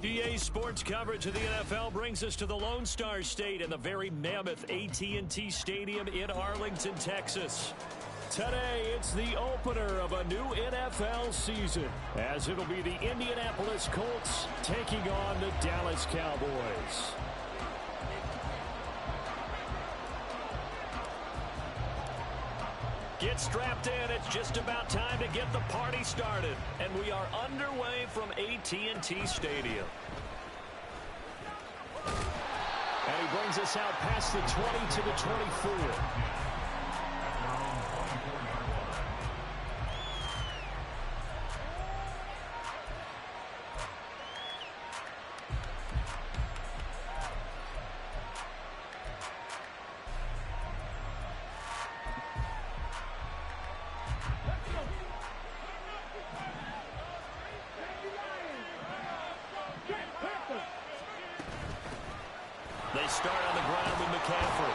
EA Sports coverage of the NFL brings us to the Lone Star State and the very mammoth AT&T Stadium in Arlington, Texas. Today, it's the opener of a new NFL season, as it'll be the Indianapolis Colts taking on the Dallas Cowboys. Get strapped in. It's just about time to get the party started. And we are underway from AT&T Stadium. And he brings us out past the 20 to the 24. They start on the ground with McCaffrey.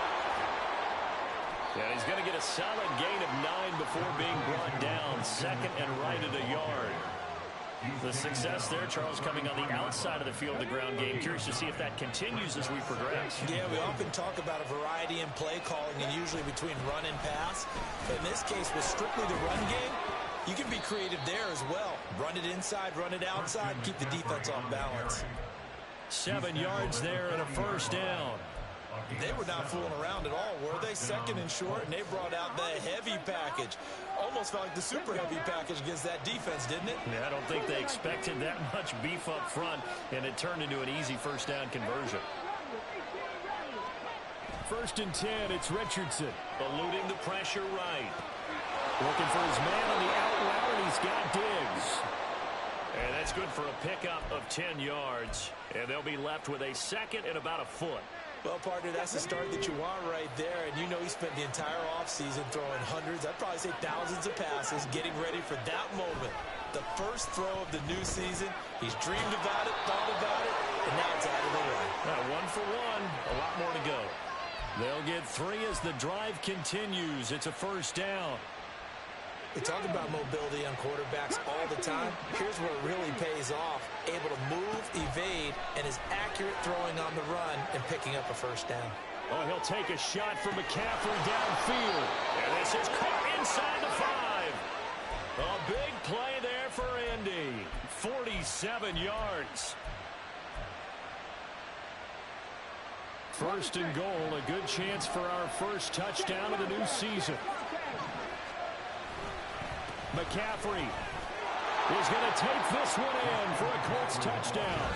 And he's going to get a solid gain of 9 before being brought down. Second and right at a yard. The success there, Charles, coming on the outside of the field, the ground game. Curious to see if that continues as we progress. Yeah, we often talk about a variety in play calling and usually between run and pass. But in this case, with strictly the run game, you can be creative there as well. Run it inside, run it outside, keep the defense off balance. 7 yards there and a first down. They were not fooling around at all, were they? Second and short, and they brought out the heavy package. Almost felt like the super heavy package against that defense, didn't it? Yeah, I don't think they expected that much beef up front, and it turned into an easy first down conversion. First and 10, it's Richardson. Eluding the pressure right. Looking for his man on the out route, and he's got Diggs. And that's good for a pickup of 10 yards. And they'll be left with a second and about a foot. Well, partner, that's the start that you want right there. And you know he spent the entire offseason throwing hundreds, I'd probably say thousands of passes, getting ready for that moment. The first throw of the new season. He's dreamed about it, thought about it, and now it's out of the way. 1 for 1, a lot more to go. They'll get 3 as the drive continues. It's a first down. We talk about mobility on quarterbacks all the time. Here's where it really pays off. Able to move, evade, and is accurate throwing on the run and picking up a first down. Oh, he'll take a shot from McCaffrey downfield. And this is caught inside the 5. A big play there for Indy. 47 yards. First and goal, a good chance for our first touchdown of the new season. McCaffrey is going to take this one in for a Colts touchdown.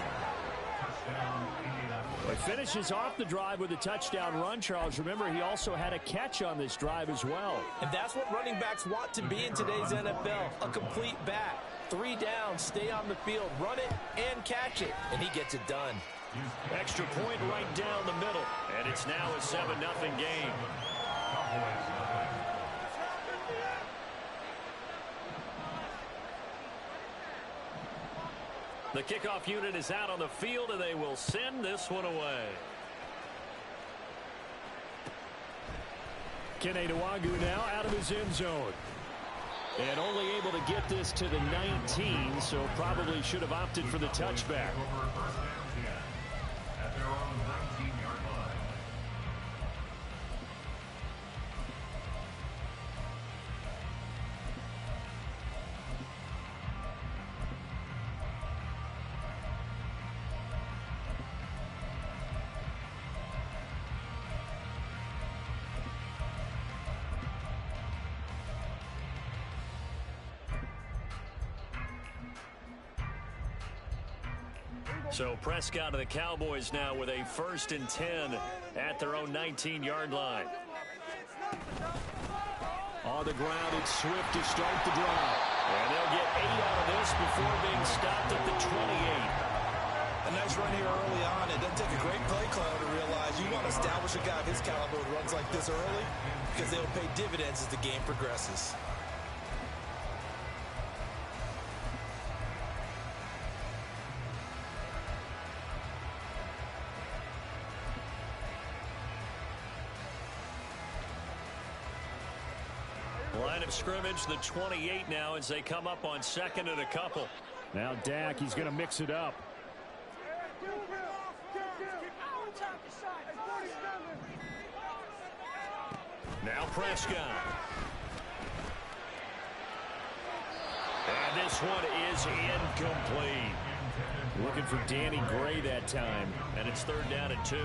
He finishes off the drive with a touchdown run, Charles. Remember, he also had a catch on this drive as well. And that's what running backs want to be in today's NFL, a complete back. 3 down, stay on the field, run it, and catch it. And he gets it done. Extra point right down the middle. And it's now a 7-0 game. The kickoff unit is out on the field, and they will send this one away. Kenny Nwagu now out of his end zone. And only able to get this to the 19, so probably should have opted for the touchback. So Prescott of the Cowboys now with a 1st and 10 at their own 19-yard line. On the ground, it's Swift to start the drive. And they'll get 8 out of this before being stopped at the 28. A nice run here early on. It doesn't take a great play caller to realize you want to establish a guy of his caliber who runs like this early because they'll pay dividends as the game progresses. Line of scrimmage, the 28 now as they come up on 2nd and a couple. Now Dak, he's going to mix it up. Now Prescott. And this one is incomplete. Looking for Danny Gray that time. And it's 3rd down and 2.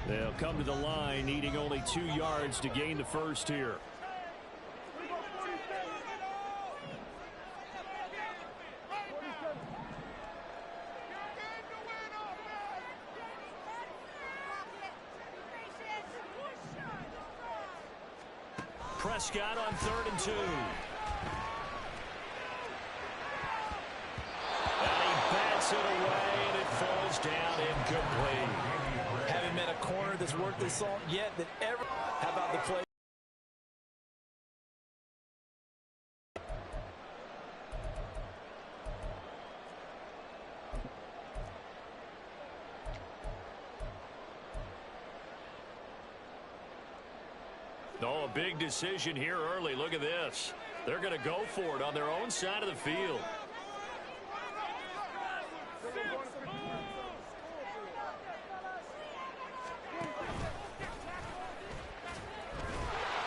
They'll come to the line, needing only 2 yards to gain the first here. Prescott on 3rd and 2. And he bats it away, and it falls down incomplete. Haven't met a corner that's worth the salt yet that ever. How about the play? Oh, a big decision here early. Look at this. They're going to go for it on their own side of the field.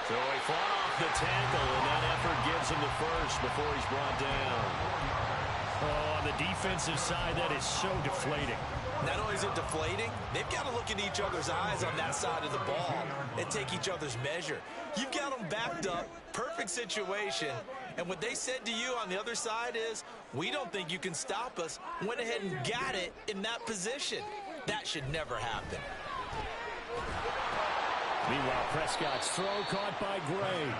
So he fought off the tackle, and that effort gives him the first before he's brought down. Oh, on the defensive side, that is so deflating. Not only is it deflating, they've got to look in each other's eyes on that side of the ball and take each other's measure. You've got them backed up, perfect situation, and what they said to you on the other side is, we don't think you can stop us. Went ahead and got it in that position. That should never happen. Meanwhile, Prescott's throw caught by Gray.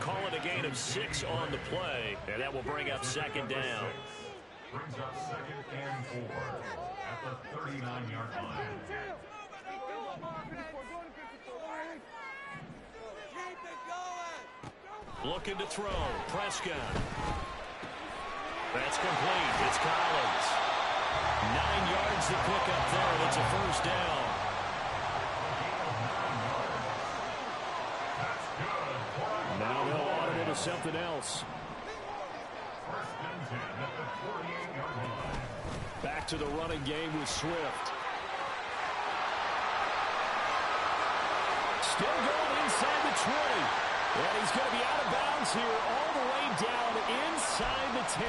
Call it a gain of 6 on the play, and that will bring up 2nd down. Brings up 2nd and 4 at the 39-yard line. Looking to throw. Prescott. That's complete. It's Collins. 9 yards to pick up there, and it's a 1st down. Now they'll audible to something else. Back to the running game with Swift. Still going inside the 20. And he's going to be out of bounds here all the way down inside the 10.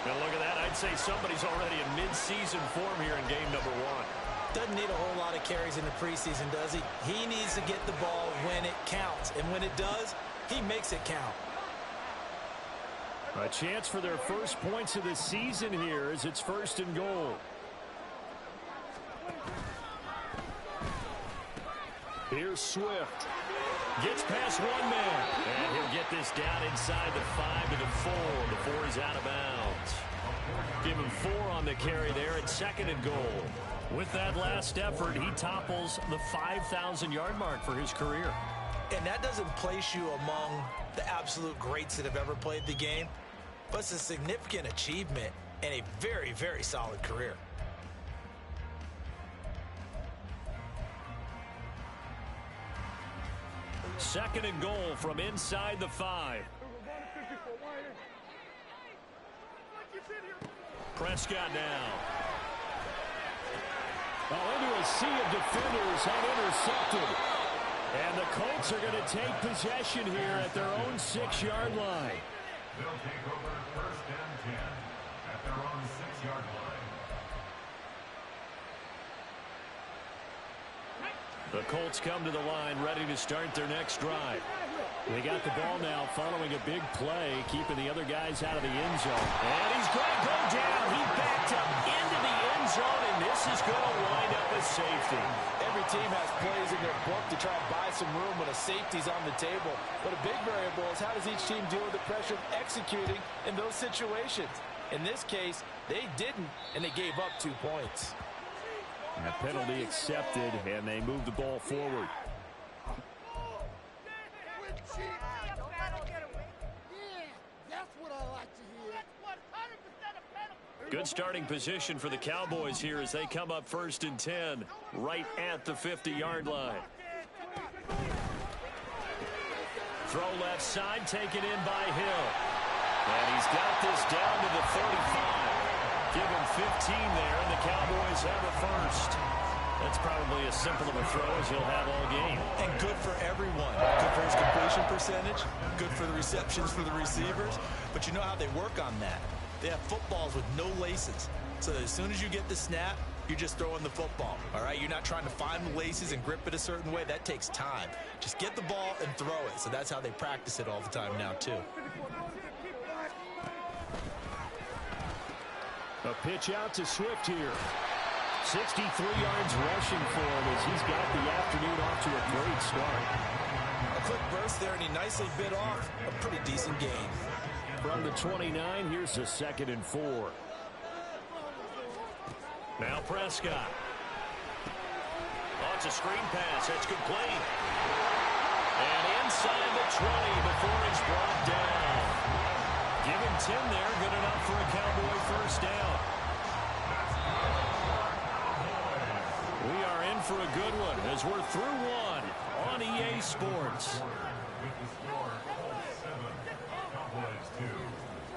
Now look at that. I'd say somebody's already in mid-season form here in game number 1. Doesn't need a whole lot of carries in the preseason, does he? He needs to get the ball when it counts. And when it does, he makes it count. A chance for their first points of the season here as it's 1st and goal. Here's Swift. Gets past one man. And he'll get this down inside the 5 to the 4 before he's out of bounds. Give him 4 on the carry there at 2nd and goal. With that last effort, he topples the 5,000-yard mark for his career. And that doesn't place you among the absolute greats that have ever played the game, but it's a significant achievement and a very, very solid career. Second and goal from inside the 5. Prescott now. Into a sea of defenders and intercepted. And the Colts are going to take possession here at their own 6-yard line. They'll take over 1st and 10 at their own 6-yard line. The Colts come to the line ready to start their next drive. They got the ball now following a big play, keeping the other guys out of the end zone. And he's going to go down. He backed up into the end zone, and this is going to wind up a safety. Every team has plays in their book to try and buy some room when a safety's on the table. But a big variable is how does each team deal with the pressure of executing in those situations. In this case, they didn't, and they gave up 2 points. And a penalty accepted, and they move the ball forward. Good starting position for the Cowboys here as they come up 1st and 10, right at the 50-yard line. Throw left side, taken in by Hill. And he's got this down to the 35. Give him 15 there, and the Cowboys have a first. That's probably as simple of a throw as he'll have all game. And good for everyone. Good for his completion percentage. Good for the receptions for the receivers. But you know how they work on that. They have footballs with no laces. So as soon as you get the snap, you're just throwing the football. All right? You're not trying to find the laces and grip it a certain way. That takes time. Just get the ball and throw it. So that's how they practice it all the time now, too. A pitch out to Swift here. 63 yards rushing for him as he's got the afternoon off to a great start. A quick burst there, and he nicely bit off a pretty decent gain. From the 29, here's a 2nd and 4. Now Prescott. Oh, it's a screen pass. That's complete. And inside the 20 before he's brought down. Give him 10 there. Good enough for a Cowboy first down. We are in for a good one as we're through one on EA Sports.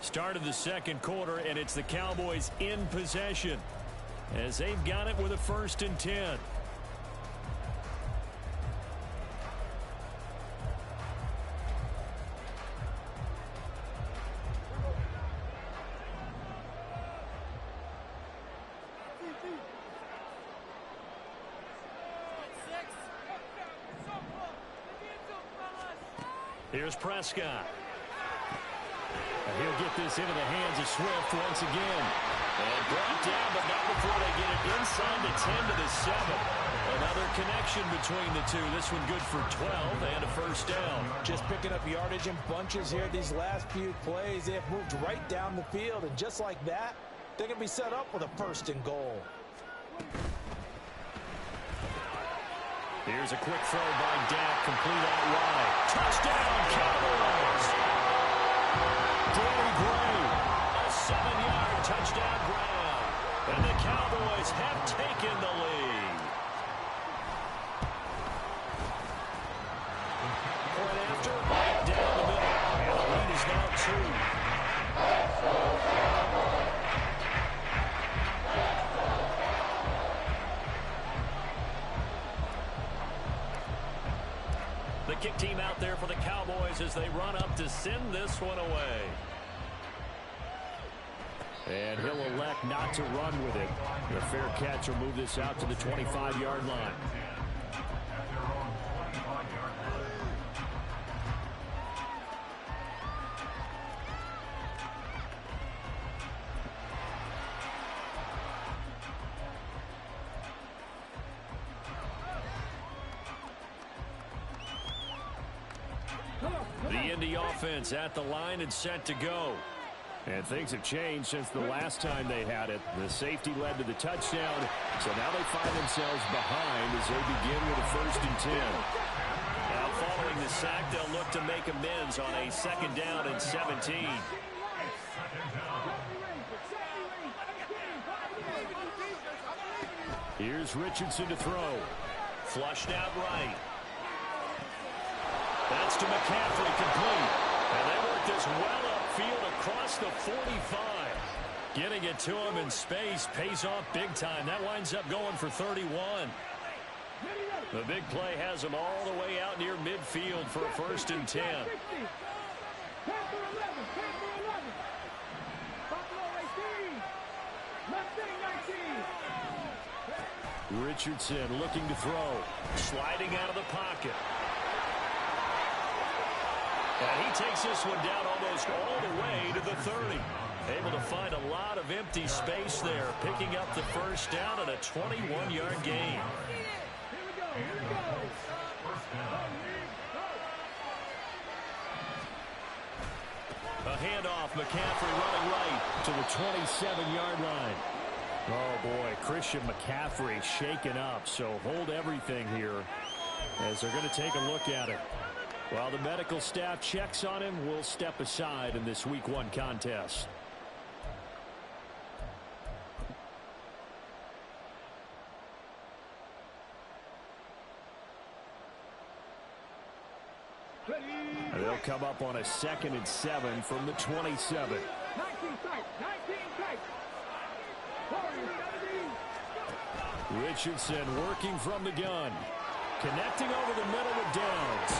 Start of the second quarter, and it's the Cowboys in possession as they've got it with a 1st and 10. Here's Prescott. And he'll get this into the hands of Swift once again. And brought down, but not before they get it inside the 10 to the 7. Another connection between the two. This one good for 12 and a first down. Just picking up yardage in bunches here these last few plays. They have moved right down the field, and just like that, they're going to be set up with a 1st and goal. Here's a quick throw by Dak, complete out wide. Touchdown, Cowboys! Danny Gray, a 7-yard touchdown grab. And the Cowboys have taken the lead. Point after, right down the middle. And the lead is now 2. The kick team out there for the Cowboys as they run up to send this one away. And he'll elect not to run with it. The fair catch will move this out to the 25-yard line. The Indy offense at the line and set to go. And things have changed since the last time they had it. The safety led to the touchdown, so now they find themselves behind as they begin with a 1st and 10. Now following the sack, they'll look to make amends on a 2nd down and 17. Here's Richardson to throw. Flushed out right. That's to McCaffrey, complete. And they work this well upfield across the 45. Getting it to him in space pays off big time. That winds up going for 31. The big play has him all the way out near midfield for a 1st and 10. Richardson looking to throw. Sliding out of the pocket. And he takes this one down almost all the way to the 30. Able to find a lot of empty space there, picking up the first down and a 21-yard gain. A handoff, McCaffrey running right to the 27-yard line. Oh, boy, Christian McCaffrey shaken up, so hold everything here as they're going to take a look at it. While the medical staff checks on him, we'll step aside in this Week 1 contest. And they'll come up on a 2nd and 7 from the 27. Richardson working from the gun. Connecting over the middle with Downs.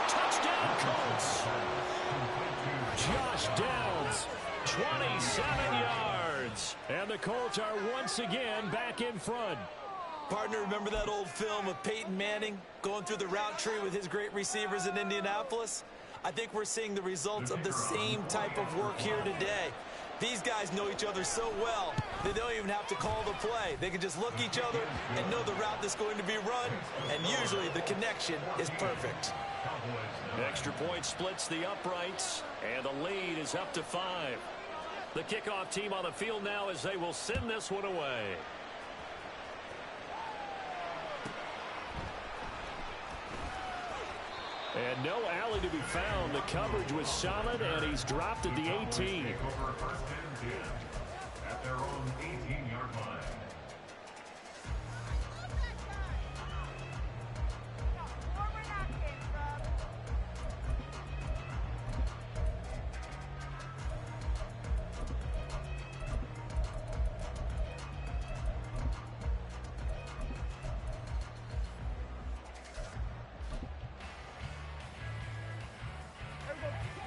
Touchdown, Colts. Josh Downs, 27 yards. And the Colts are once again back in front. Partner, remember that old film of Peyton Manning going through the route tree with his great receivers in Indianapolis? I think we're seeing the results of the same type of work here today. These guys know each other so well that they don't even have to call the play. They can just look each other and know the route that's going to be run, and usually the connection is perfect. Extra point splits the uprights, and the lead is up to 5. The kickoff team on the field now as they will send this one away. And no alley to be found. The coverage was solid, and he's dropped at the 18. At their own 18-yard line.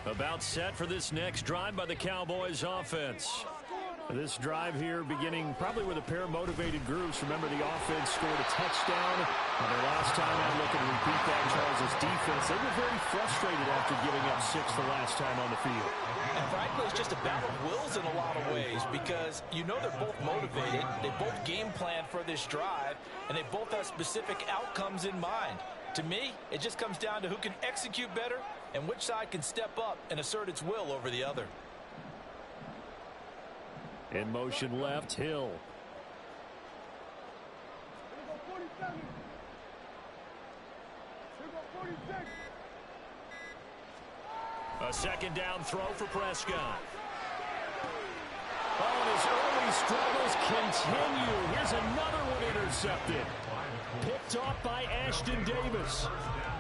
About set for this next drive by the Cowboys offense. This drive here beginning probably with a pair of motivated groups. Remember, the offense scored a touchdown. And their last time out, look and repeat that, Charles' defense. They were very frustrated after giving up 6 the last time on the field. And frankly, it's just a battle of wills in a lot of ways because you know they're both motivated. They both game plan for this drive, and they both have specific outcomes in mind. To me, it just comes down to who can execute better and which side can step up and assert its will over the other. In motion left, Hill. A second down throw for Prescott. Oh, and his early struggles continue. Here's another one intercepted. Picked off by Ashton Davis.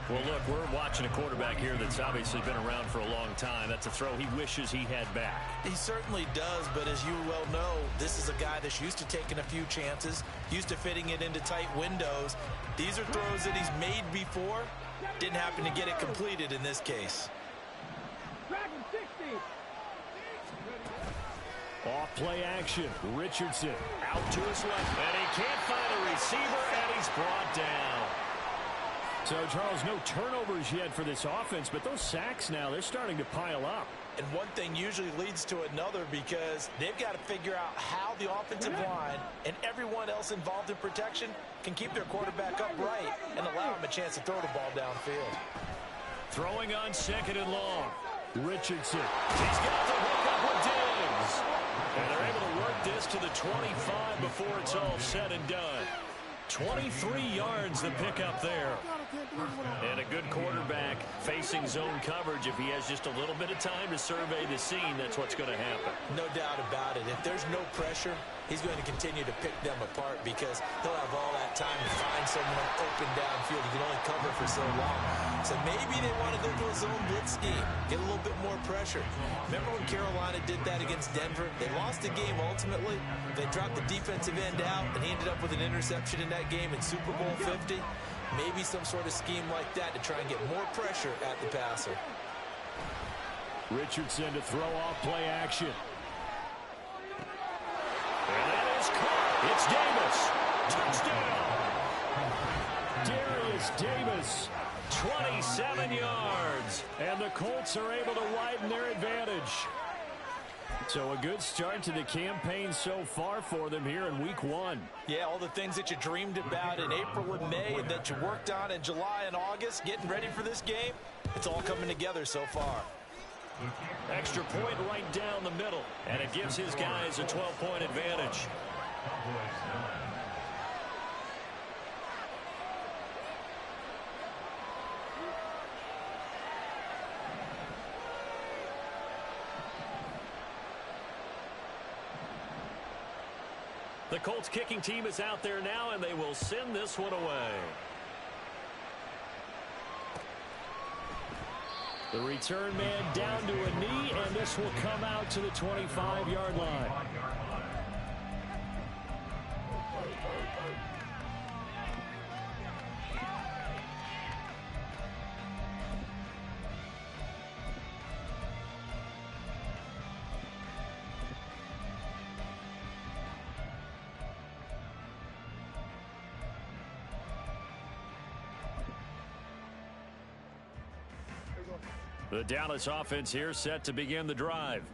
Well, look, we're watching a quarterback here that's obviously been around for a long time. That's a throw he wishes he had back. He certainly does, but as you well know, this is a guy that's used to taking a few chances, used to fitting it into tight windows. These are throws that he's made before. Didn't happen to get it completed in this case. Off play action. Richardson out to his left. And he can't find a receiver, and he's brought down. So, Charles, no turnovers yet for this offense, but those sacks now, they're starting to pile up. And one thing usually leads to another because they've got to figure out how the offensive line and everyone else involved in protection can keep their quarterback upright and allow him a chance to throw the ball downfield. Throwing on 2nd and long. Richardson. He's got the hook up with Diggs. And they're able to work this to the 25 before it's all said and done. 23 yards the pickup there. And a good quarterback facing zone coverage. If he has just a little bit of time to survey the scene, that's what's going to happen. No doubt about it. If there's no pressure, he's going to continue to pick them apart because he'll have all that time to find someone open downfield. He can only cover for so long. So maybe they want to go to a zone blitz scheme, get a little bit more pressure. Remember when Carolina did that against Denver? They lost the game ultimately. They dropped the defensive end out, and he ended up with an interception in that game in Super Bowl 50. Maybe some sort of scheme like that to try and get more pressure at the passer. Richardson to throw off play action. And that is caught. It's Davis. Touchdown. Darius Davis, 27 yards. And the Colts are able to widen their advantage. So a good start to the campaign so far for them here in week 1. Yeah, all the things that you dreamed about in April and May and that you worked on in July and August, getting ready for this game, it's all coming together so far. Extra point right down the middle, and it gives his guys a 12-point advantage. The Colts kicking team is out there now, and they will send this one away. The return man down to a knee, and this will come out to the 25-yard line. The Dallas offense here set to begin the drive.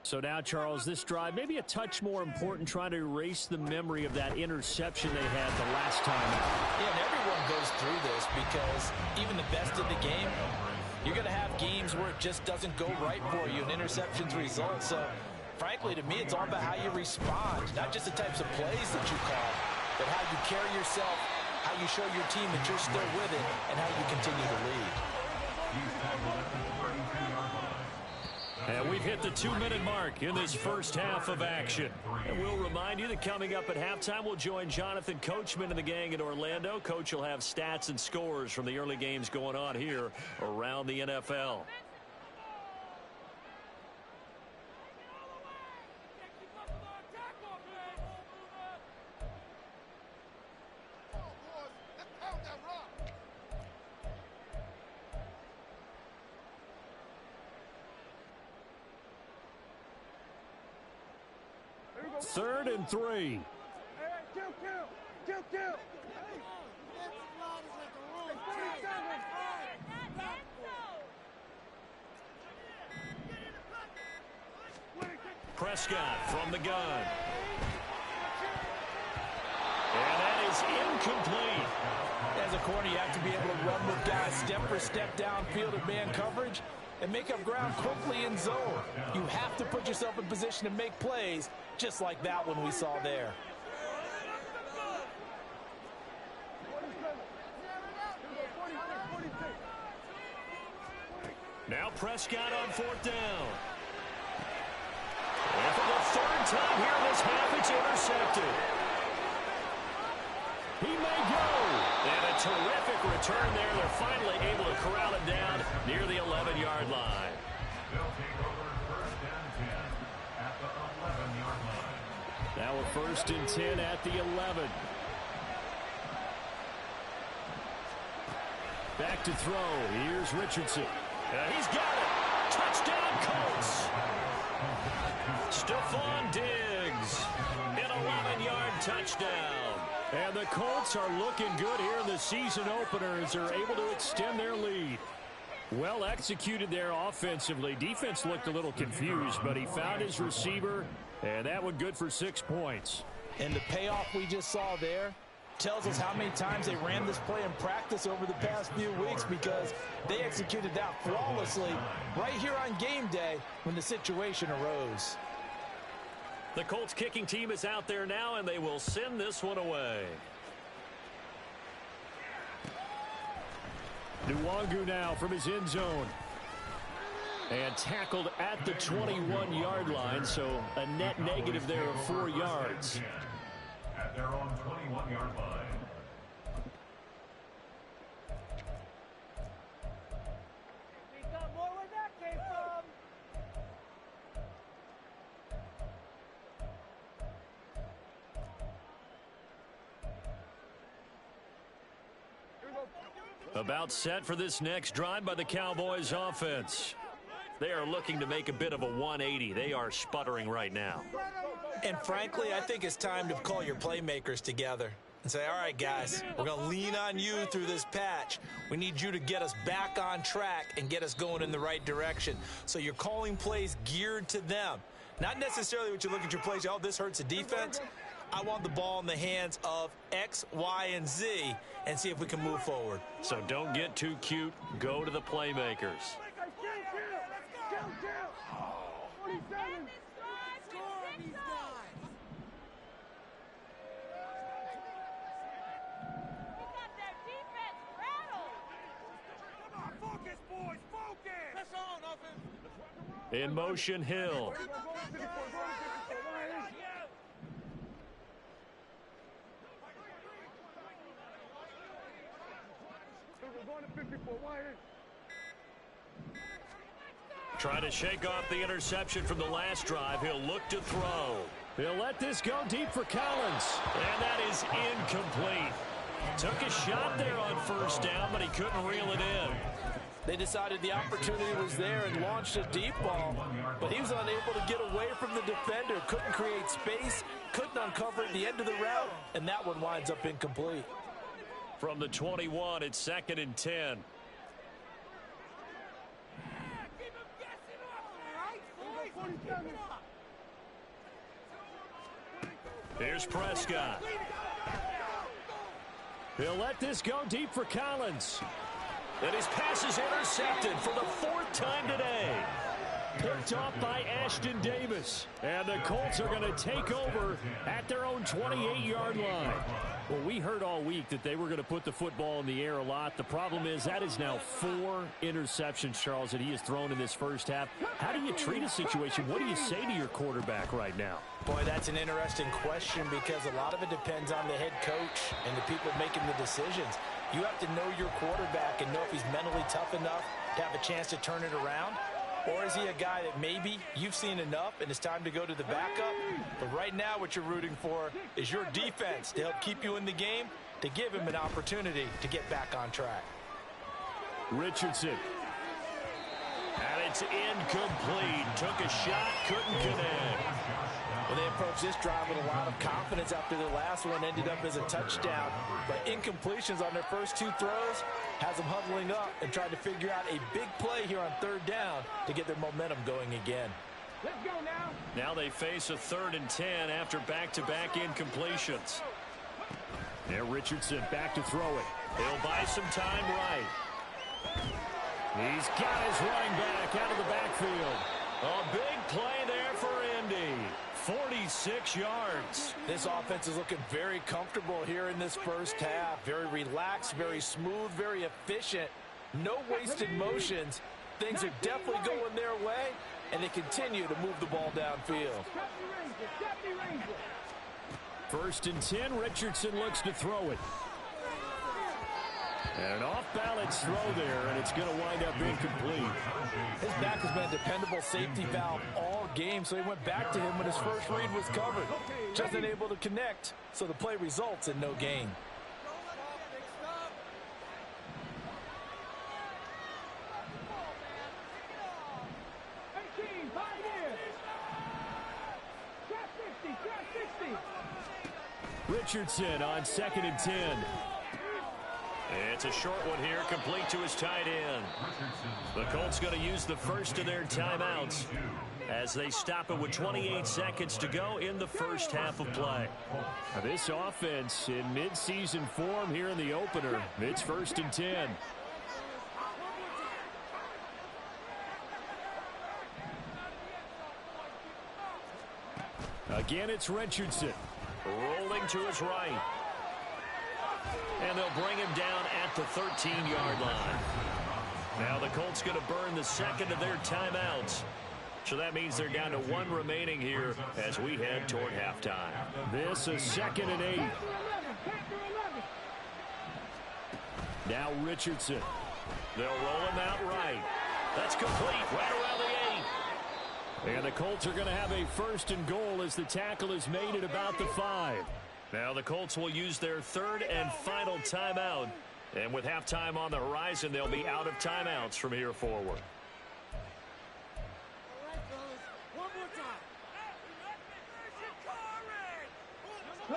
So now, Charles, this drive maybe a touch more important, trying to erase the memory of that interception they had the last time. Yeah, and everyone goes through this because even the best in the game, you're going to have games where it just doesn't go right for you and interceptions result. So, frankly, to me, it's all about how you respond, not just the types of plays that you call, but how you carry yourself, how you show your team that you're still with it, and how you continue to lead. And we've hit the 2-minute mark in this first half of action. And we'll remind you that coming up at halftime, we'll join Jonathan Coachman and the gang in Orlando. Coach will have stats and scores from the early games going on here around the NFL. Third and 3. Prescott from the gun. And that is incomplete. As a corner, you have to be able to run with guys step for step downfield in man coverage and make up ground quickly in zone. You have to put yourself in position to make plays, just like that one we saw there. Now Prescott on fourth down. And for the third time here this half, it's intercepted. He may go. And a terrific return there. They're finally able to corral it down near the 11-yard line. They'll take over first and 10 at the 11-yard line. Now a first and 10 at the 11. Back to throw. Here's Richardson. He's got it. Touchdown, Colts. Stephon Diggs. An 11-yard touchdown. And the Colts are looking good here in the season opener as they're able to extend their lead. Well executed there offensively. Defense looked a little confused, but he found his receiver, and that one good for 6 points. And the payoff we just saw there tells us how many times they ran this play in practice over the past few weeks, because they executed that flawlessly right here on game day when the situation arose. The Colts kicking team is out there now, and they will send this one away. Nwangu now from his end zone. And tackled at the 21-yard line, so a net negative there of 4 yards. At their own 21-yard line. About set for this next drive by the Cowboys offense. They are looking to make a bit of a 180. They are sputtering right now. And frankly, I think it's time to call your playmakers together and say, all right, guys, we're going to lean on you through this patch. We need you to get us back on track and get us going in the right direction. So you're calling plays geared to them. Not necessarily what you look at your plays, oh, this hurts the defense. I want the ball in the hands of X, Y, and Z and see if we can move forward. So don't get too cute. Go to the playmakers. In motion, Hill. Trying to shake off the interception from the last drive. He'll look to throw. He'll let this go deep for Collins. And that is incomplete. Took a shot there on first down, but he couldn't reel it in. They decided the opportunity was there and launched a deep ball, but he was unable to get away from the defender. Couldn't create space, couldn't uncover at the end of the route, and that one winds up incomplete. From the 21, it's 2nd and 10. Here's Prescott. He'll let this go deep for Collins. And his pass is intercepted for the 4th time today. Picked off by Ashton Davis. And the Colts are going to take over at their own 28-yard line. Well, we heard all week that they were going to put the football in the air a lot. The problem is that is now 4 interceptions, Charles, that he has thrown in this first half. How do you treat a situation? What do you say to your quarterback right now? Boy, that's an interesting question because a lot of it depends on the head coach and the people making the decisions. You have to know your quarterback and know if he's mentally tough enough to have a chance to turn it around. Or is he a guy that maybe you've seen enough and it's time to go to the backup? But right now what you're rooting for is your defense to help keep you in the game, to give him an opportunity to get back on track. Richardson. And it's incomplete. Took a shot, couldn't connect. Well, they approached this drive with a lot of confidence after the last one ended up as a touchdown. But incompletions on their first 2 throws has them huddling up and trying to figure out a big play here on 3rd down to get their momentum going again. Let's go now. Now they face a 3rd and 10 after back-to-back incompletions. There, Richardson back to throw it. He'll buy some time right. He's got his running back out of the backfield. A big play there for Indy. 46 yards. This offense is looking very comfortable here in this first half. Very relaxed, very smooth, very efficient. No wasted motions. Things are definitely going their way, and they continue to move the ball downfield. 1st and 10, Richardson looks to throw it. And an off-balance throw there, and it's going to wind up incomplete. His back has been a dependable safety valve all game, so he went back to him when his first read was covered. Just unable to connect, so the play results in no gain. Richardson on 2nd and 10. It's a short one here, complete to his tight end. The Colts going to use the first of their timeouts as they stop it with 28 seconds to go in the first half of play. Now this offense in midseason form here in the opener. It's 1st and 10. Again, it's Richardson. Rolling to his right. And they'll bring him down at the 13-yard line. Now the Colts going to burn the second of their timeouts. So that means they're down to 1 remaining here as we head toward halftime. This is 2nd and 8. Now Richardson. They'll roll him out right. That's complete right around the 8. And the Colts are going to have a 1st and goal as the tackle is made at about the 5. Now the Colts will use their 3rd and final timeout. And with halftime on the horizon, they'll be out of timeouts from here forward.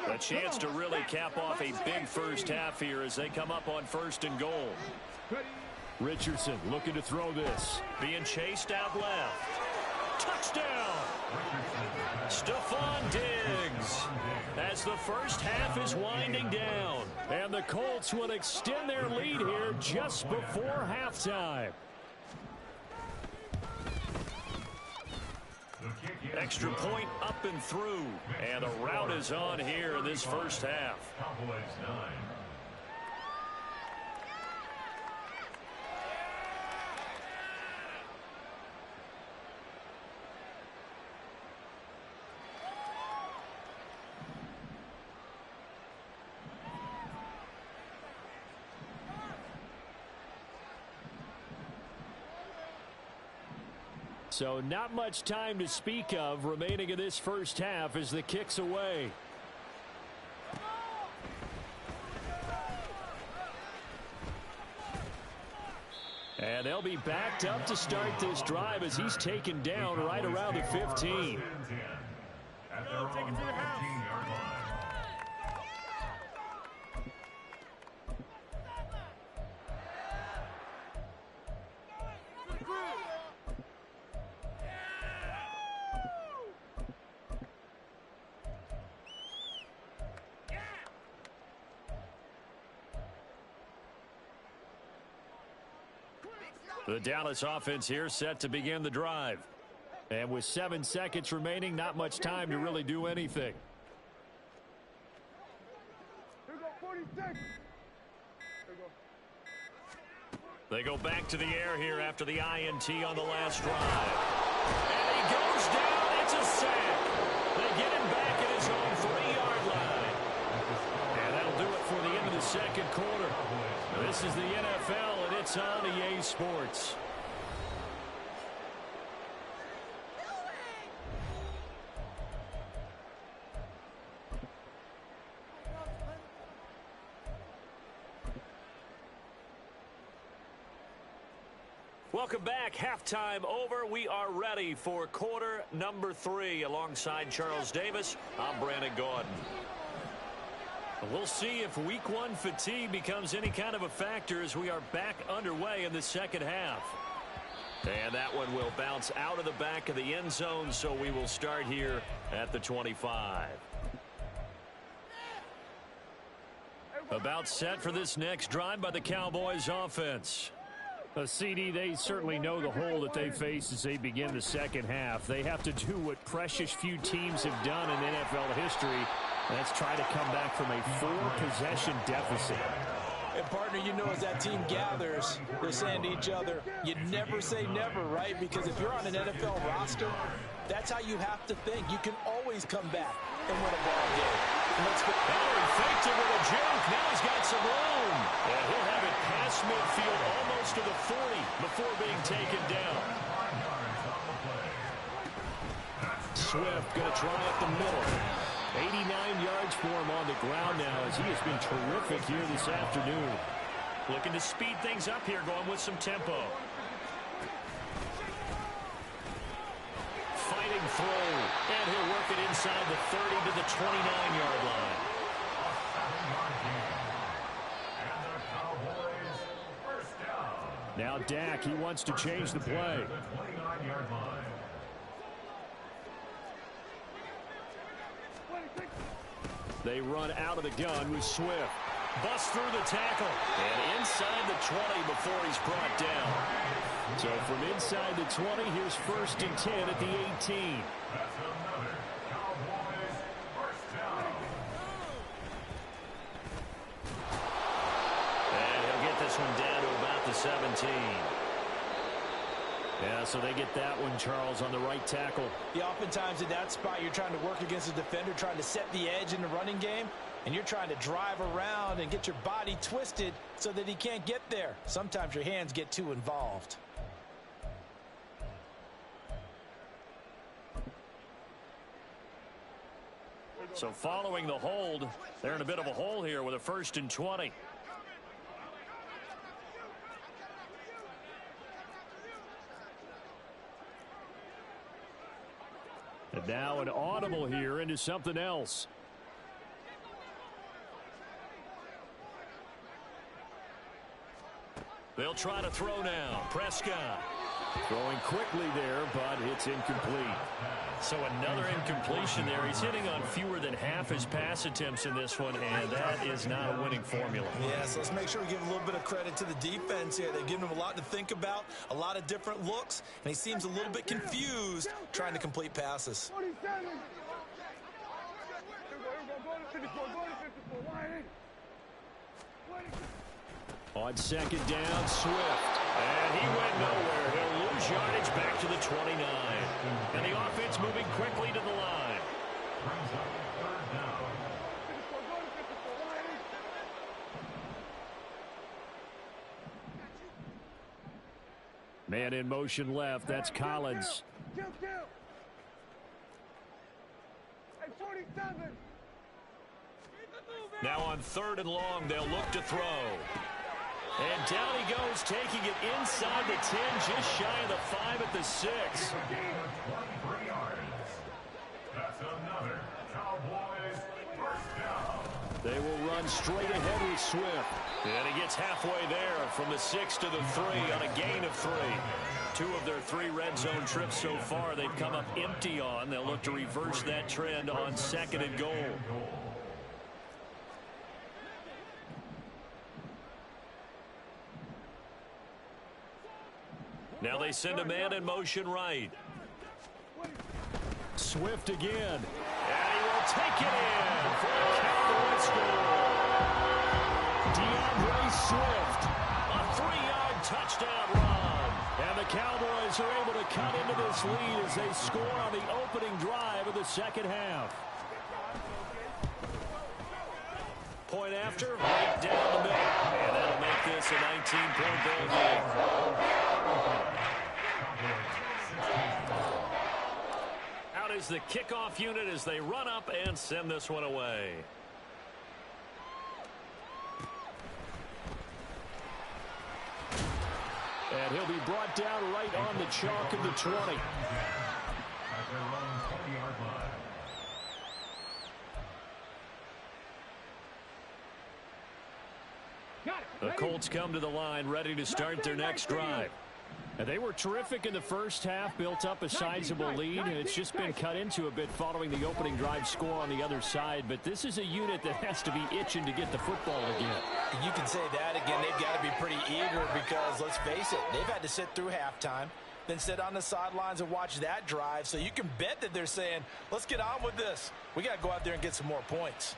A chance to really cap off a big first half here as they come up on 1st and goal. Richardson looking to throw this. Being chased out left. Touchdown! Stephon Diggs as the first half is winding down. And the Colts will extend their lead here just before halftime. Extra point up and through. And a rout is on here in this first half. So not much time to speak of remaining in this first half as the kick's away. And they'll be backed up to start this drive as he's taken down right around the 15. At their own 15-yard line. The Dallas offense here set to begin the drive. And with 7 seconds remaining, not much time to really do anything. They go back to the air here after the INT on the last drive. And he goes down. It's a sack. They get him back at his own 3-yard line. And that'll do it for the end of the second quarter. This is the NFL, and it's on EA Sports. Welcome back. Halftime over. We are ready for quarter number 3. Alongside Charles Davis, I'm Brandon Gordon. We'll see if week 1 fatigue becomes any kind of a factor as we are back underway in the second half. And that one will bounce out of the back of the end zone, so we will start here at the 25. About set for this next drive by the Cowboys offense. CD, they certainly know the hole that they face as they begin the second half. They have to do what precious few teams have done in NFL history. Let's try to come back from a 4-possession deficit. And, partner, you know, as that team gathers, they're saying to each other, you never say never, right? Because if you're on an NFL roster, that's how you have to think. You can always come back and win a ball game. Let's go. Oh, he faked it with a joke. Now he's got some room. And he'll have it past midfield almost to the 40 before being taken down. Swift going to try up the middle. 89 yards for him on the ground now as he has been terrific here this afternoon. Looking to speed things up here, going with some tempo. Fighting throw, and he'll work it inside the 30 to the 29-yard line. Now Dak, he wants to change the play. They run out of the gun with Swift. Busts through the tackle. And inside the 20 before he's brought down. So from inside the 20, here's 1st and 10 at the 18. And he'll get this one down to about the 17. Yeah, so they get that one, Charles, on the right tackle. Yeah, oftentimes in that spot, you're trying to work against a defender, trying to set the edge in the running game, and you're trying to drive around and get your body twisted so that he can't get there. Sometimes your hands get too involved. So following the hold, they're in a bit of a hole here with a 1st and 20. And now an audible here into something else. They'll try to throw now. Prescott throwing quickly there, but it's incomplete. So another incompletion there. He's hitting on fewer than half his pass attempts in this one, and that is not a winning formula. Yeah, so let's make sure we give a little bit of credit to the defense here. They've given him a lot to think about, a lot of different looks, and he seems a little bit confused trying to complete passes. On 2nd down, Swift. And he went nowhere. He'll lose yardage back to the 29. And the offense moving quickly to the line. Man in motion left. That's Collins. Now on 3rd and long, they'll look to throw. And down he goes, taking it inside the 10, just shy of the 5 at the 6. Gain of 23 yards. That's another Cowboys first down. They will run straight ahead with Swift. And he gets halfway there from the 6 to the 3 on a gain of 3. 2 of their 3 red zone trips so far they've come up empty on. They'll look to reverse that trend on 2nd and goal. Now they send a man in motion right. Swift again. And he will take it in for a Cowboys score. DeAndre Swift, a 3-yard touchdown run. And the Cowboys are able to cut into this lead as they score on the opening drive of the second half. Point after, right down the middle. And that'll make this a 19-point ball game. Out is the kickoff unit as they run up and send this one away. And he'll be brought down right on the chalk of the 20. At their own 20-yard line. The Colts come to the line ready to start their next drive. And they were terrific in the first half, built up a sizable lead, and it's just been cut into a bit following the opening drive score on the other side. But this is a unit that has to be itching to get the football again. You can say that again. They've got to be pretty eager because, let's face it, they've had to sit through halftime, then sit on the sidelines and watch that drive. So you can bet that they're saying, let's get on with this. We got to go out there and get some more points.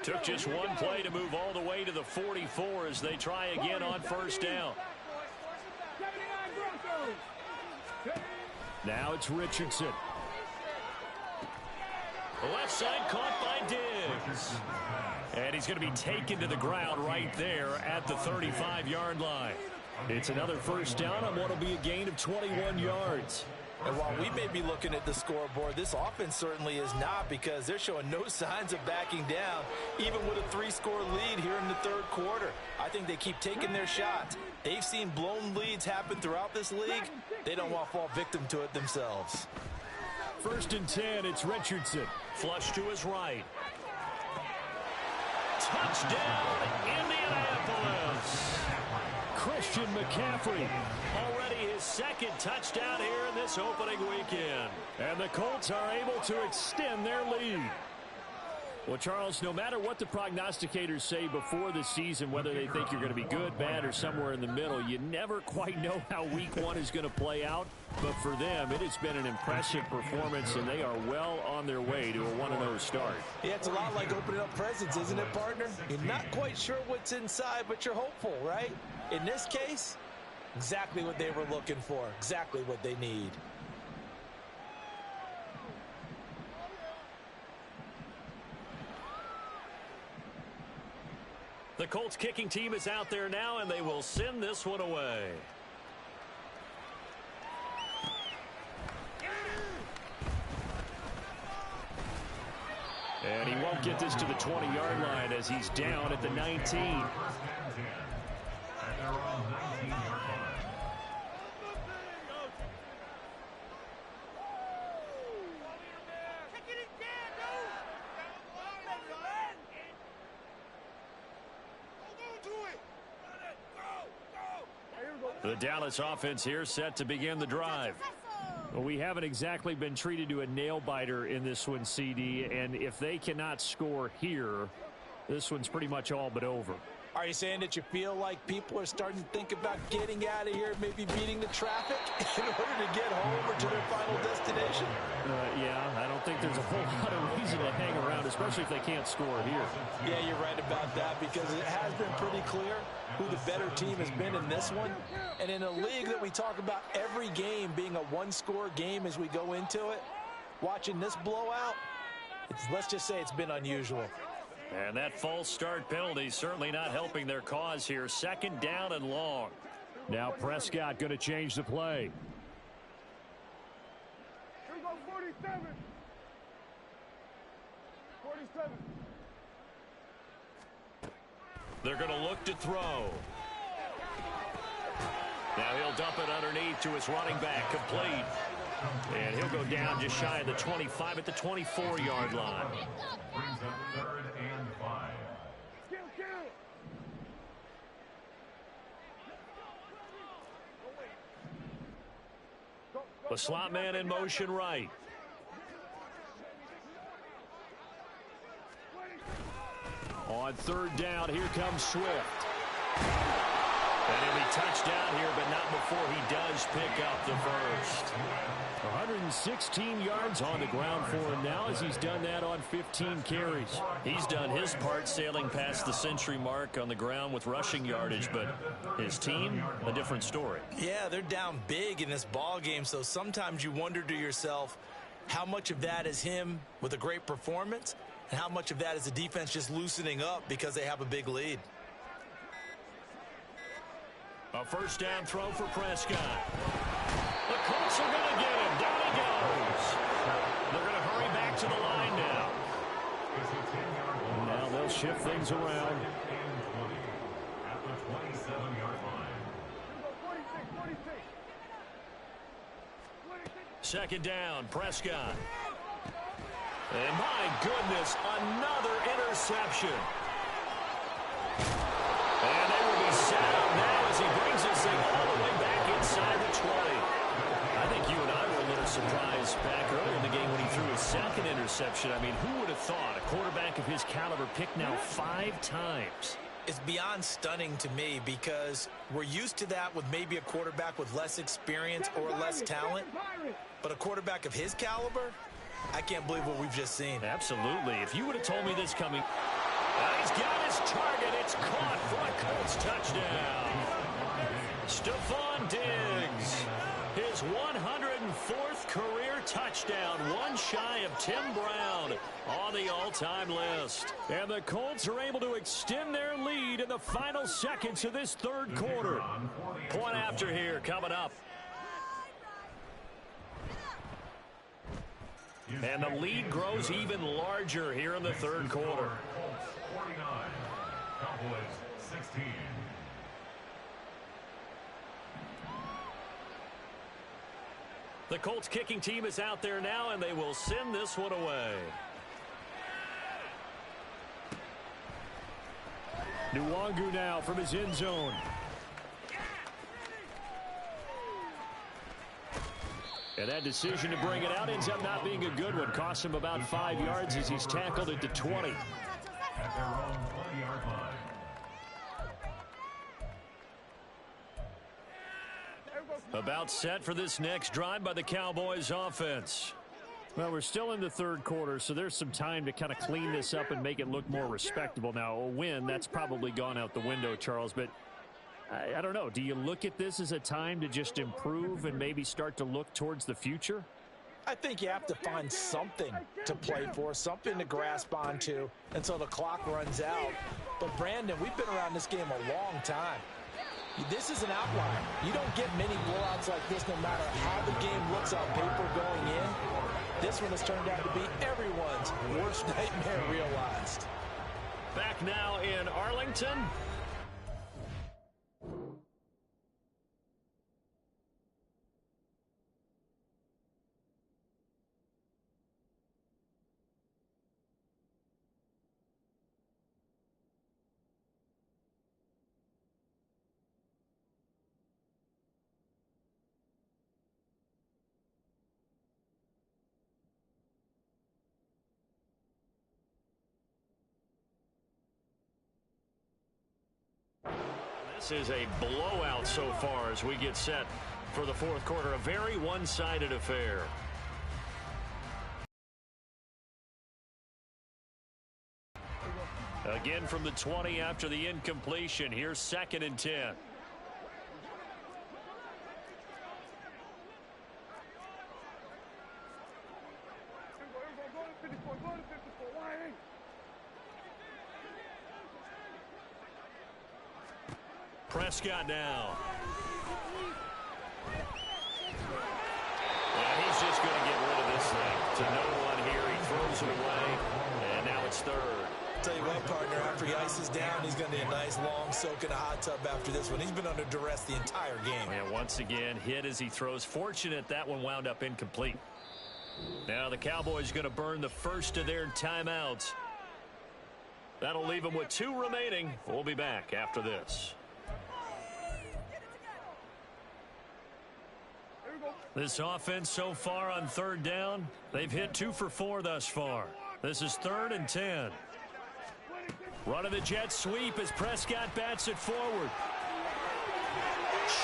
Took just one play to move all the way to the 44 as they try again on first down. Now it's Richardson. Left side caught by Diggs. And he's going to be taken to the ground right there at the 35-yard line. It's another first down on what will be a gain of 21 yards. And while we may be looking at the scoreboard, this offense certainly is not, because they're showing no signs of backing down, even with a 3-score lead here in the third quarter. I think they keep taking their shots. They've seen blown leads happen throughout this league. They don't want to fall victim to it themselves. 1st and 10, it's Richardson. Flush to his right. Touchdown, Indianapolis. Christian McCaffrey, already his 2nd touchdown here in this opening weekend. And the Colts are able to extend their lead. Well, Charles, no matter what the prognosticators say before the season, whether they think you're going to be good, bad, or somewhere in the middle, you never quite know how week 1 is going to play out. But for them, it has been an impressive performance, and they are well on their way to a 1-0 start. Yeah, it's a lot like opening up presents, isn't it, partner? You're not quite sure what's inside, but you're hopeful, right? In this case, exactly what they were looking for, exactly what they need. The Colts kicking team is out there now, and they will send this one away. And he won't get this to the 20-yard line as he's down at the 19. At their own 19-yard line. The Dallas offense here set to begin the drive. Well, we haven't exactly been treated to a nail-biter in this one, CD, and if they cannot score here, this one's pretty much all but over. Are you saying that you feel like people are starting to think about getting out of here, maybe beating the traffic in order to get home or to their final destination? Yeah, I don't think there's a whole lot of reason to hang around, especially if they can't score here. Yeah, you're right about that, because it has been pretty clear who the better team has been in this one. And in a league that we talk about every game being a one-score game as we go into it, watching this blowout, let's just say it's been unusual. And that false start penalty certainly not helping their cause here. Second down and long. Now Prescott going to change the play. Here we go, 47. 47. They're going to look to throw. Now he'll dump it underneath to his running back, complete. And he'll go down just shy of the 25 at the 24-yard line. Brings up 3rd and 5. The slot man in motion right. On 3rd down, here comes Swift. And he'll be touched down here, but not before he does pick up the first. 116 yards on the ground for him now as he's done that on 15 carries. He's done his part sailing past the century mark on the ground with rushing yardage, but his team, a different story. Yeah, they're down big in this ball game, so sometimes you wonder to yourself how much of that is him with a great performance and how much of that is the defense just loosening up because they have a big lead. A first down throw for Prescott. The Colts are going to get him. Down he goes. They're going to hurry back to the line now. Now they'll shift things around. At the 27-yard line. Second down, Prescott. And my goodness, another interception. And they will be set up now as he brings this thing all the way back inside the 20. I think you and I were a little surprised back early in the game when he threw his second interception. I mean, who would have thought a quarterback of his caliber picked now 5 times? It's beyond stunning to me because we're used to that with maybe a quarterback with less experience or less talent. But a quarterback of his caliber, I can't believe what we've just seen. Absolutely. If you would have told me this coming... He's got his target. It's caught for a Colts touchdown. Stephon Diggs. His 104th career touchdown. One shy of Tim Brown on the all-time list. And the Colts are able to extend their lead in the final seconds of this third quarter. Point after here coming up. And the lead grows even larger here in the third quarter. 49, Cowboys 16. The Colts kicking team is out there now, and they will send this one away. Nwangu now from his end zone. And that decision to bring it out ends up not being a good one. Costs him about 5 yards as he's tackled at the 20. At their own 20-yard line. About set for this next drive by the Cowboys offense. Well, we're still in the third quarter, so there's some time to kind of clean this up and make it look more respectable. Now, a win, that's probably gone out the window, Charles, but I don't know. Do you look at this as a time to just improve and maybe start to look towards the future? I think you have to find something to play for, something to grasp onto until the clock runs out. But, Brandon, we've been around this game a long time. This is an outlier. You don't get many blowouts like this no matter how the game looks on paper going in. This one has turned out to be everyone's worst nightmare realized. Back now in Arlington. This is a blowout so far as we get set for the fourth quarter. A very one-sided affair. Again from the 20 after the incompletion. Here's 2nd and 10. Prescott now. And he's just going to get rid of this thing. To no one here. He throws it away. And now it's third. Tell you what, partner, after he ices down, he's going to need a nice long soak in a hot tub after this one. He's been under duress the entire game. And once again, hit as he throws. Fortunate that one wound up incomplete. Now the Cowboys going to burn the first of their timeouts. That'll leave them with 2 remaining. We'll be back after this. This offense so far on third down, they've hit 2 for 4 thus far. This is 3rd and 10. Run of the jet sweep as Prescott bats it forward.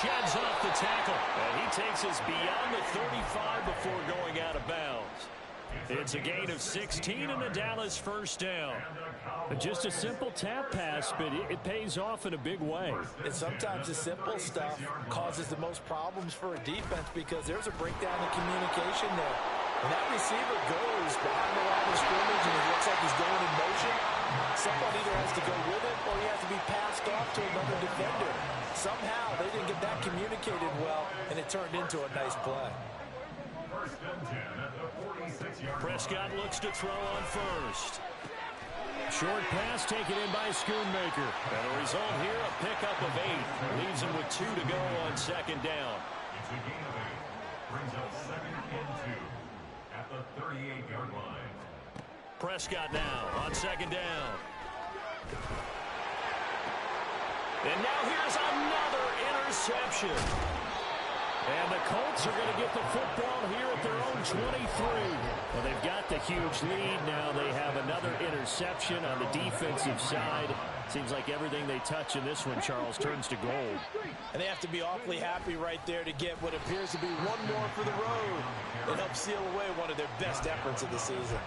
Sheds off the tackle. And he takes us beyond the 35 before going out of bounds. It's a gain of 16 and a Dallas first down. Just a simple tap pass, but it pays off in a big way. And sometimes the simple stuff causes the most problems for a defense because there's a breakdown in communication there. When that receiver goes behind the line of scrimmage and it looks like he's going in motion, someone either has to go with it or he has to be passed off to another defender. Somehow they didn't get that communicated well, and it turned into a nice play. Prescott looks to throw on first. Short pass taken in by Schoonmaker. And the result here, a pickup of 8. Leaves him with 2 to go on second down. It's a gain of 8. Brings up 2nd and 2 at the 38-yard line. Prescott now on second down. And now here's another interception. And the Colts are going to get the football here at their own 23. Well, they've got the huge lead. Now they have another interception on the defensive side. Seems like everything they touch in this one, Charles, turns to gold. And they have to be awfully happy right there to get what appears to be one more for the road. It helps seal away one of their best efforts of the season.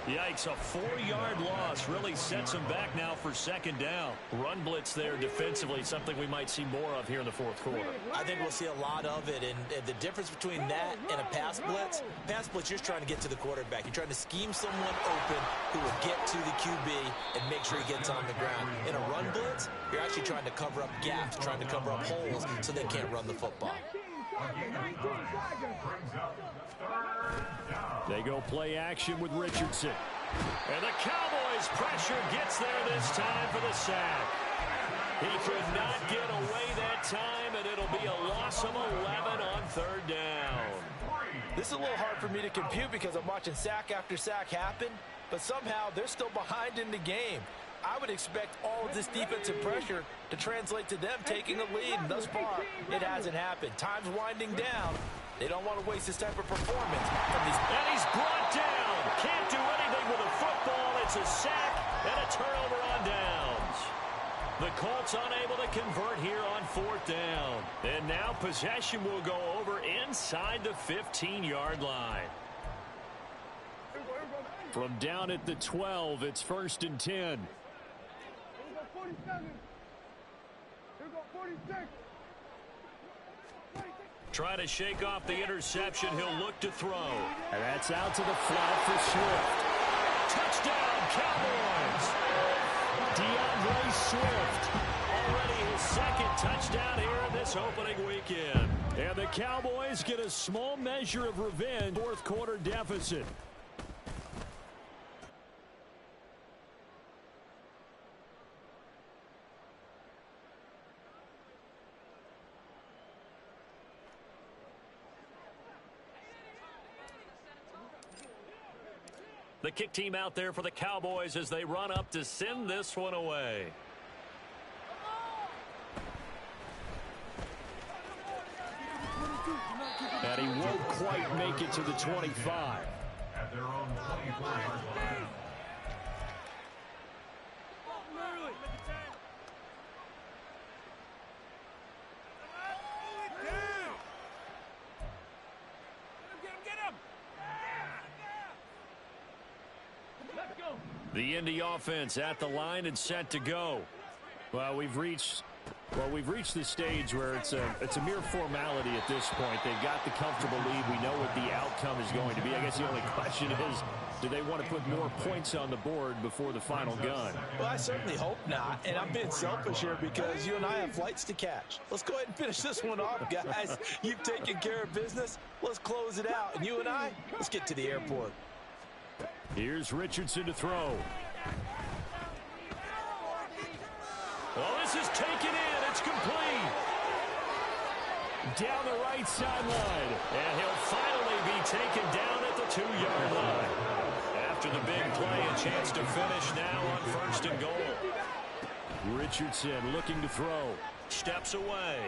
Yikes, a 4-yard loss really sets them back now for second down. Run blitz there defensively, something we might see more of here in the fourth quarter. I think we'll see a lot of it, and the difference between that and a pass blitz, you're just trying to get to the quarterback. You're trying to scheme someone open who will get to the QB and make sure he gets on the ground. In a run blitz, you're actually trying to cover up gaps, trying to cover up holes so they can't run the football. They go play action with Richardson. And the Cowboys pressure gets there this time for the sack. He could not get away that time, and it'll be a loss of 11 on third down. This is a little hard for me to compute because I'm watching sack after sack happen, but somehow they're still behind in the game. I would expect all of this defensive pressure to translate to them taking a lead, and thus far, it hasn't happened. Time's winding down. They don't want to waste this type of performance from these. And he's brought down. Can't do anything with a football. It's a sack and a turnover on downs. The Colts unable to convert here on fourth down. And now possession will go over inside the 15-yard line. From down at the 12, it's 1st and 10. Here we go 47. Here we go 46. Try to shake off the interception. He'll look to throw. And that's out to the flat for Swift. Touchdown, Cowboys! DeAndre Swift. Already his 2nd touchdown here in this opening weekend. And the Cowboys get a small measure of revenge. 4th quarter deficit. The kick team out there for the Cowboys as they run up to send this one away. And he won't quite make it to the 25. At their own 24-yard line. The Indy offense at the line and set to go. Well, we've reached Well, we've reached the stage where it's a mere formality at this point. They've got the comfortable lead. We know what the outcome is going to be. I guess the only question is, do they want to put more points on the board before the final gun? Well, I certainly hope not. And I'm being selfish here because you and I have flights to catch. Let's go ahead and finish this one off, guys. You've taken care of business. Let's close it out. And you and I, let's get to the airport. Here's Richardson to throw. Well, this is taken in. It's complete. Down the right sideline. And he'll finally be taken down at the 2-yard line. After the big play, a chance to finish now on 1st and goal. Richardson looking to throw. Steps away.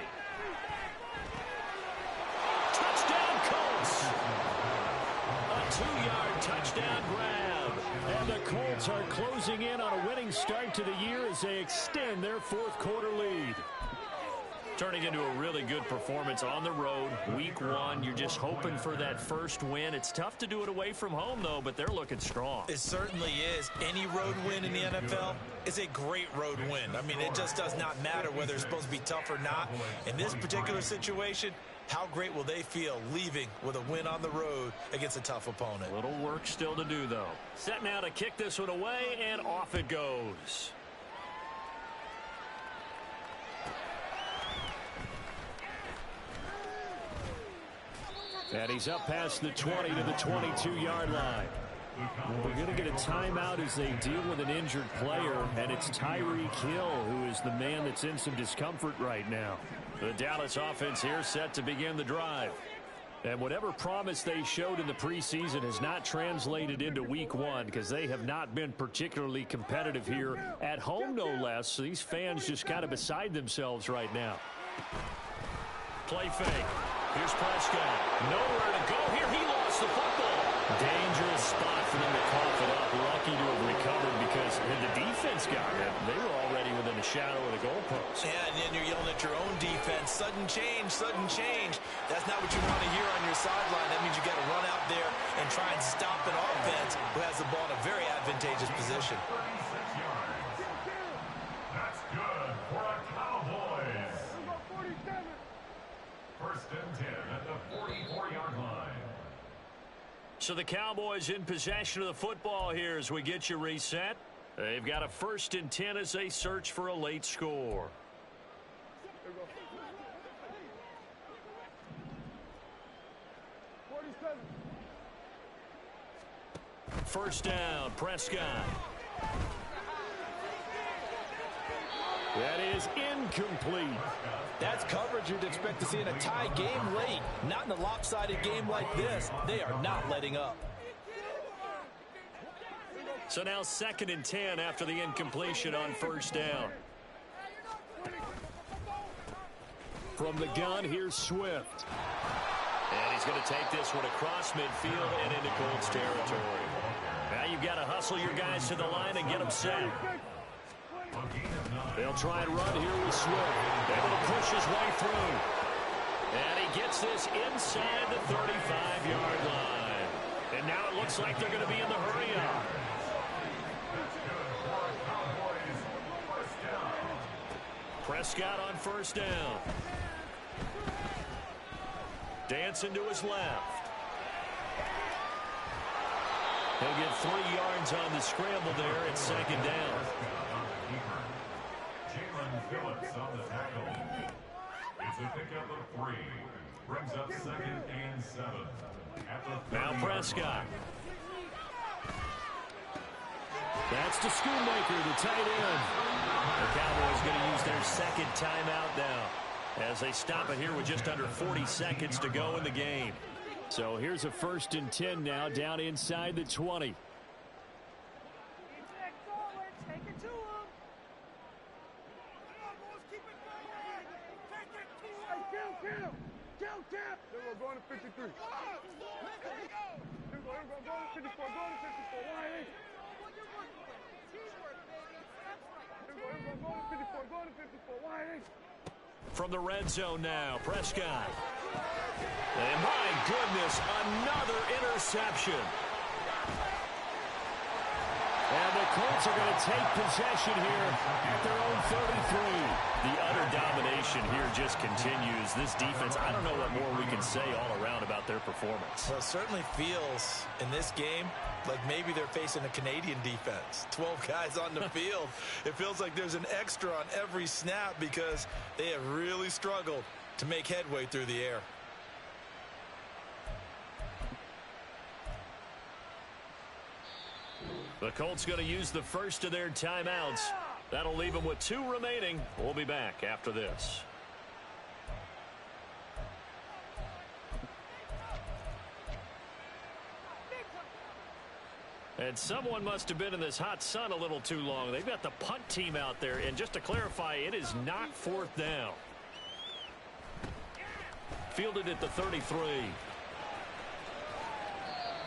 Touchdown, Colts. A 2-yard touchdown grab. And the Colts are closing in on a winning start to the year as they extend their 4th quarter lead. Turning into a really good performance on the road. Week 1, you're just hoping for that first win. It's tough to do it away from home, though, but they're looking strong. It certainly is. Any road win in the NFL is a great road win. I mean, it just does not matter whether it's supposed to be tough or not. In this particular situation, how great will they feel leaving with a win on the road against a tough opponent? A little work still to do, though. Set now to kick this one away, and off it goes. And he's up past the 20 to the 22-yard line. We're going to get a timeout as they deal with an injured player, and it's Tyreek Hill who is the man that's in some discomfort right now. The Dallas offense here set to begin the drive. And whatever promise they showed in the preseason has not translated into week 1 because they have not been particularly competitive here at home, no less. So these fans just kind of beside themselves right now. Play fake. Here's Prescott. Nowhere to go here. He lost the football. Dangerous spot for them to cough it up. Lucky to have recovered because when the defense got it, they were already within a shadow of the goalpost. Yeah, and then you're yelling at your own defense. Sudden change, sudden change. That's not what you want to hear on your sideline. That means you got to run out there and try and stop an offense who has the ball in a very advantageous position. 36 yards. That's good for a Cowboys. 1st and 10 at the 44-yard line. So the Cowboys in possession of the football here as we get you reset. They've got a 1st and 10 as they search for a late score. First down, Prescott. That is incomplete. That's coverage you'd expect to see in a tie game late. Not in a lopsided game like this. They are not letting up. So now 2nd and 10 after the incompletion on 1st down. From the gun, here's Swift. And he's going to take this one across midfield and into Colts territory. Now you've got to hustle your guys to the line and get them set. They'll try and run here with Swift. Able to push his way through. And he gets this inside the 35-yard line. And now it looks like they're going to be in the hurry-up. Prescott on 1st down. Dancing to his left. He'll get 3 yards on the scramble there at 2nd down. Phillips on the tackle. It's a pickup of 3. Brings up 2nd and 7. At the now Prescott. That's to Schoonmaker, the tight end. The Cowboys going to use their 2nd timeout now as they stop it here with just under 40 seconds to go in the game. So here's a 1st and 10 now down inside the 20. Going to 53. Go to 54. Go to 54. Why? Go to 54. Go to 54. Why? From the red zone now, Prescott. And my goodness, another interception. And the Colts are going to take possession here at their own 33. The utter just continues. This defense, I don't know what more we can say all around about their performance. Well, it certainly feels in this game like maybe they're facing a Canadian defense. 12 guys on the field. It feels like there's an extra on every snap because they have really struggled to make headway through the air. The Colts going to use the first of their timeouts. That'll leave them with 2 remaining. We'll be back after this. And someone must have been in this hot sun a little too long. They've got the punt team out there. And just to clarify, it is not 4th down. Fielded at the 33.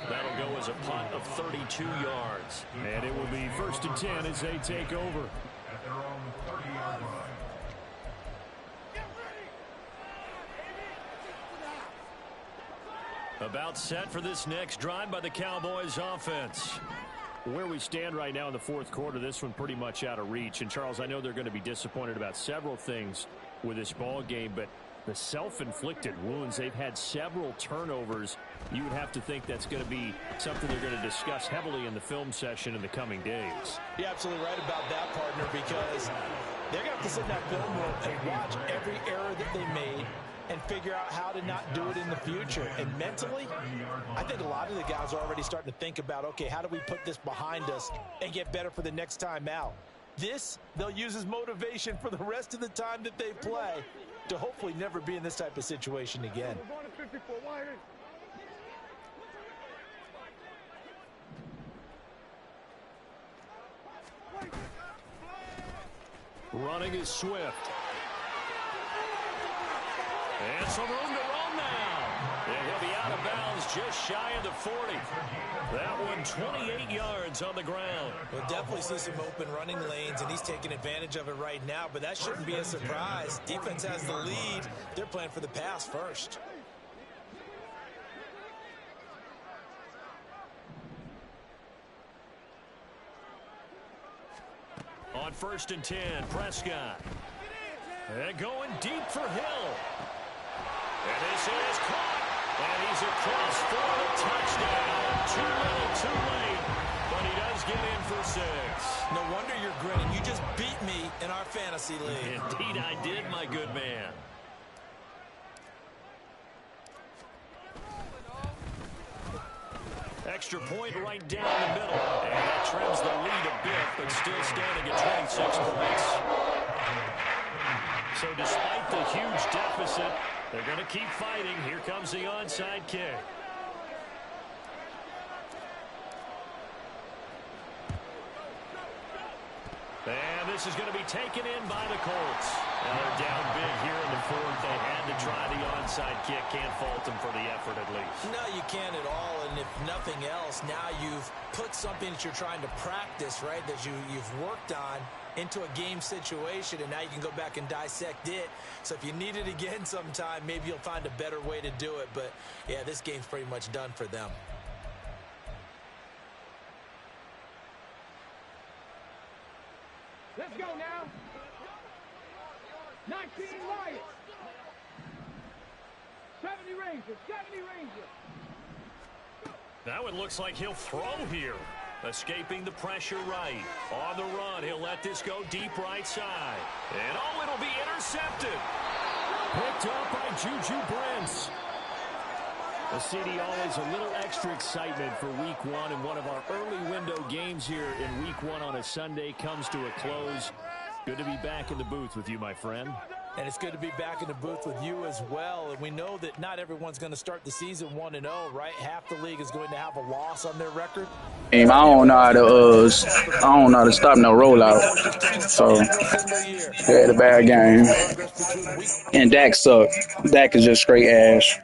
That'll go as a punt of 32 yards. And it will be 1st and 10 as they take over. At their own 30-yard line. About set for this next drive by the Cowboys offense. Where we stand right now in the 4th quarter, this one pretty much out of reach. And, Charles, I know they're going to be disappointed about several things with this ball game, but the self-inflicted wounds, they've had several turnovers. You would have to think that's going to be something they're going to discuss heavily in the film session in the coming days. You're absolutely right about that, partner, because they're going to have to sit in that film room and watch every error that they made and figure out how to not do it in the future. And mentally, I think a lot of the guys are already starting to think about, okay, how do we put this behind us and get better for the next time out? This, they'll use as motivation for the rest of the time that they play to hopefully never be in this type of situation again. Running is Swift. And some room to run now. And he'll be out of bounds just shy of the 40. That one 28 yards on the ground. We'll definitely see some open running lanes, and he's taking advantage of it right now, but that shouldn't be a surprise. Defense has the lead. They're playing for the pass first. On 1st and 10, Prescott. And going deep for Hill. And this is caught. And he's across for the touchdown. Too little, too late. But he does get in for 6. No wonder you're grinning. You just beat me in our fantasy league. Indeed I did, my good man. Extra point right down the middle. And that trims the lead a bit, but still standing at 26 points. So despite the huge deficit, they're going to keep fighting. Here comes the onside kick. And this is going to be taken in by the Colts. Now they're down big here in the 4th. They had to try the onside kick. Can't fault them for the effort at least. No, you can't at all. And if nothing else, now you've put something that you're trying to practice, right, that you've worked on into a game situation, and now you can go back and dissect it. So if you need it again sometime, maybe you'll find a better way to do it. But, yeah, this game's pretty much done for them. Let's go now. 19 Lions. 70 Rangers. 70 Rangers. Now it looks like he'll throw here. Escaping the pressure right. On the run, he'll let this go deep right side. And, oh, it'll be intercepted. Picked up by Juju Brents. The CD always a little extra excitement for week 1, and one of our early window games here in week 1 on a Sunday comes to a close. Good to be back in the booth with you, my friend. And it's good to be back in the booth with you as well. And we know that not everyone's going to start the season 1-0, right? Half the league is going to have a loss on their record. I don't know how to stop no rollout. So we had a bad game. And Dak sucked. Dak is just straight ash.